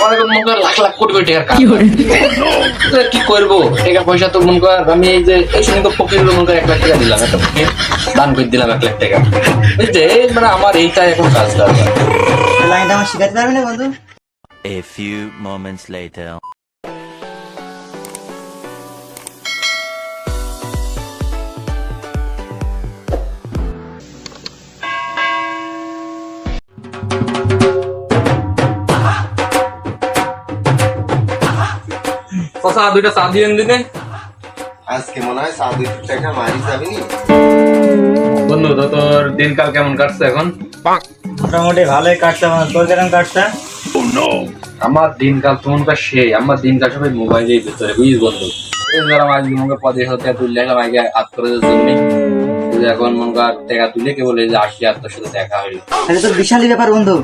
আমার মনে কর লাখ লাখ কোটি কোটি টাকার কাজ কি করবো টাকা পয়সা তো মনে কর আমি এই যে এই সময় তো ফকির মনে কর 1 লাখ টাকা দিলাম একটা ফকির দান করে দিলাম 1 লাখ টাকা বুঝলে মানে আমার এইটাই এখন কাজ দরকার লাইনটা আমার শিখাতে পারবি না বন্ধু? A few moments later. কথা দুইটা চা দিয়ে দিনে আজকে মনে হয় 7 টাকা মারি যাবি নি বন্ধু তো তোর দিনকাল কেমন কাটছে এখন? মোটামুটি ভালোই কাটছে, তোর কেমন কাটছে? আমার দিনকাল তোমার কাছে সেই আমার দিনকাল সবাই মোবাইলের ভিতরে বুঝিস বন্ধু আজ মনে পদে হতে তুললে আগে হাত করে জন্য এখন মনে কর টাকা তুলে কে বলে যে 80 তোর সাথে দেখা হইল তাহলে তোর বিশালই ব্যাপার বন্ধু,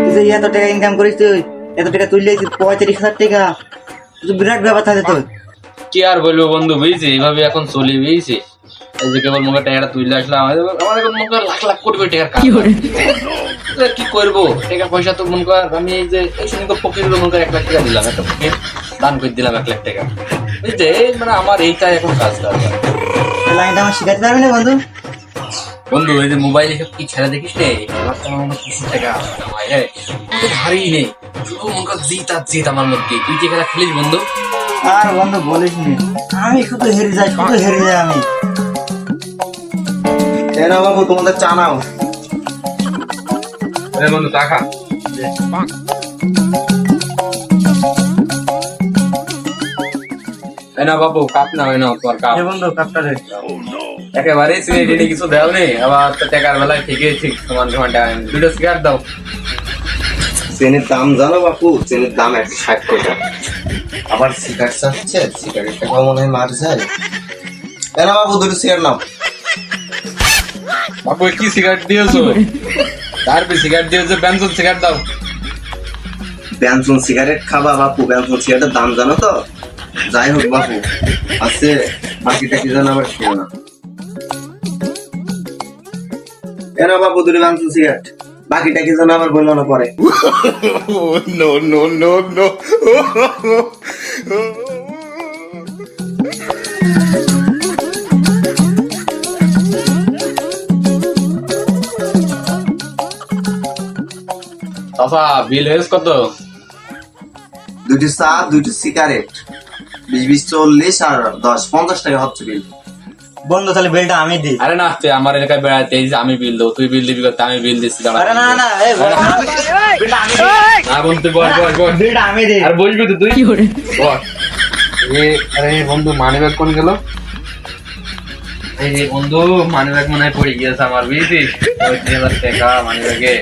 তুই যে এত টাকা ইনকাম করিস, তুই এত টাকা তুললে 35,000 টাকা, তুই বিরাট ব্যাপার থাকে তোর। কি আর বলবো বন্ধু বুঝছি এইভাবে এখন চলি বুঝছি এই যে কেবল মুখে টাকাটা তুলে আসলে আমার এখন মনে কর লাখ লাখ কোটি কোটি টাকার কাজ কি করবো টাকা পয়সা তো মনে কর আমি এই যে এই সময় তো ফকির মনে কর 1 লাখ টাকা দিলাম একটা ফকির দান করে দিলাম 1 লাখ টাকা বুঝলে মানে আমার এইটাই এখন কাজ দরকার লাইনটা আমার শিখাতে পারবি না বন্ধু? বন্ধু এই যে মোবাইলে সব কি ছেড়ে দেখিস রে আমার তো আমার মনে কিছু টাকা কামাই হ্যাঁ কিন্তু ভারী নেই শুধু মনে কর জিত আর জিত আমার মধ্যে তুই যে খেলা খেলিস বন্ধু আর বন্ধু বলিস নি, আমি শুধু হেরে যাই আমি। এরা বাবু তোমাদের চা নাও আরে বন্ধু টাকা না বাবু কাপ না হয় না তোর কাপ বন্ধু কাপটা দে। একেবারে সিগারেট কিছু দেও নেই আবার তো টাকার বেলায় ঠিকই ঠিক সমান ঘন্টা দুটো সিগারেট দাও চেনির দাম জানো বাপু? চেনির দাম 160 টাকা। আবার সিগারেট চাচ্ছে, সিগারেট টাকা মনে হয় মার যায়। এরা বাবু দুটো সিগারেট নাও। বাবু কি সিগারেট দিয়েছো? তার পে সিগারেট দিয়েছো, বেনসন সিগারেট দাও। বেনসন সিগারেট খাবা বাপু? বেনসন সিগারেটের দাম জানো তো? যাই হোক বাপু আছে, বাকিটা কি জানো আবার খেও না। এরা বাপু দুটো বেনসন সিগারেট, বাকিটা কি জানো আবার বললো না পরে। No. চাচা বিল হয়েছে কত? দুটি চা, দুটি সিগারেট, 20 40 আর 10 50 টাকা হচ্ছে বিল। বন্ধু তাহলে বিলটা আমি দিই। আরে না তুই আমার এলাকায় বেড়াতে এই যে আমি বিল দেবো, তুই বিল দিবি করতে আমি বিল দিচ্ছি। আরে না না, এই বিলটা আমি দিই। না বন্ধু বল বিলটা আমি দিই। আর বলবি তো তুই বল। আরে বন্ধু মানি ব্যাগ কোন গেল? এই যে বন্ধু মানি ব্যাগ মনে হয় পড়ে গিয়েছে আমার বুঝছিস, 30,000 টাকা মানি ব্যাগে।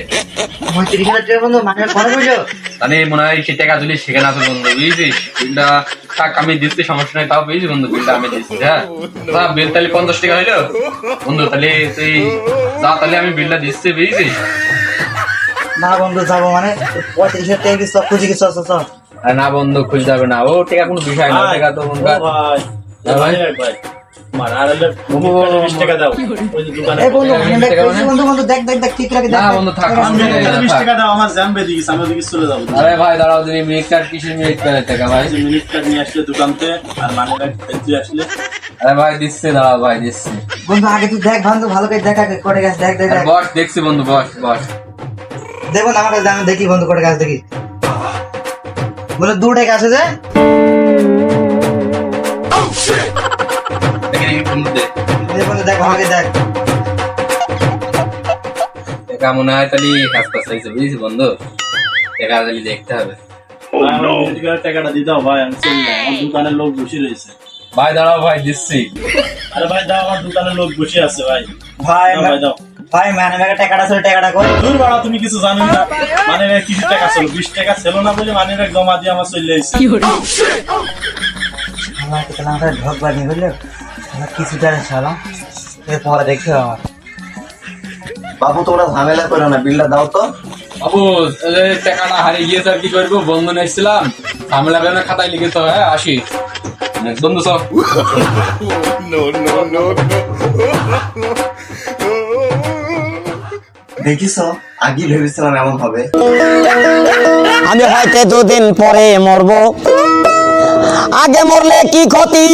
35,000 টাকা বন্ধু মানে পরে বুঝো? মানে মনে হয় সে টাকা তুলি সেখানে আছে বন্ধু বুঝছিস। বিলটা থাক আমি দিচ্ছি, সমস্যা নেই, তাও বুঝছিস বন্ধু বিলটা আমি দিচ্ছি। হ্যাঁ বিল তাহলে 50 টাকা হইলো বন্ধু, তাহলে তুই যা, তাহলে আমি বিলটা দিচ্ছি বুঝছিস। না বন্ধু যাবো মানে 35,000 টাকা কি সব খুঁজে গেছো? আর না বন্ধু খুঁজে যাবে না, ও টাকা কোনো বিষয় না, টাকা তো মনে কর ভাই আরে ভাই দাঁড়াও তুমি মিনিট কার্ড কিসের মিনিট কার্ডের টাকা ভাই? মিনিট কার্ড নিয়ে আসলে দোকানতে আর মানি ব্যাগ ফেলতে আসলে। আরে ভাই দিচ্ছে, দাঁড়াও ভাই দিচ্ছি। বন্ধু আগে তুই দেখ বন্ধু, ভালো করে দেখা করে গেছে, দেখ বস দেখছি বন্ধু, বস দেখুন আমার কাছে আমি দেখি বন্ধু করে গেছে, দেখি বলে 2 টাকা আছে যে বন্ধু দেখ ভালো করে দেখ। টাকা মনে হয় তাহলে হাসপাস চাইছে বুঝিস বন্ধু, টাকা তাহলে দেখতে হবে। টাকাটা দিয়ে দাও ভাই, আমি চলে যাই, আমার দোকানের লোক বসে রয়েছে। ভাই দাঁড়াও ভাই দিচ্ছি। আরে ভাই দাও, আমার দোকানের লোক বসে আছে ভাই। দাও ভাই মানে ব্যাগে টাকাটা ছিল, টাকাটা কই? দূর বাড়া, তুমি কিছু জানো না। মানে ব্যাগ কিছু টাকা ছিল, 20 টাকা ছিল না বলে মানে ব্যাগ জমা দিয়ে আমার চলে এসেছে। আমার তো তাহলে আমরা ঢোক বানি হইলো, আমার কিছু টাকা সালাম পরে দেখতে হবে আমার। বাবু তোমরা ঝামেলা করো না, বিলটা দাও তো। বাবু টাকাটা হারিয়ে গিয়েছে আর কি করবো, বন্ধু নিয়েছিলাম ঝামেলা করে খাতায় লিখে তো হ্যাঁ আসি বন্ধু সব। দেখিস আগে ভেবেছিলাম এমন হবে। আমি হয়তো দুদিন পরে মরবো, আগে মরলে কি ক্ষতি,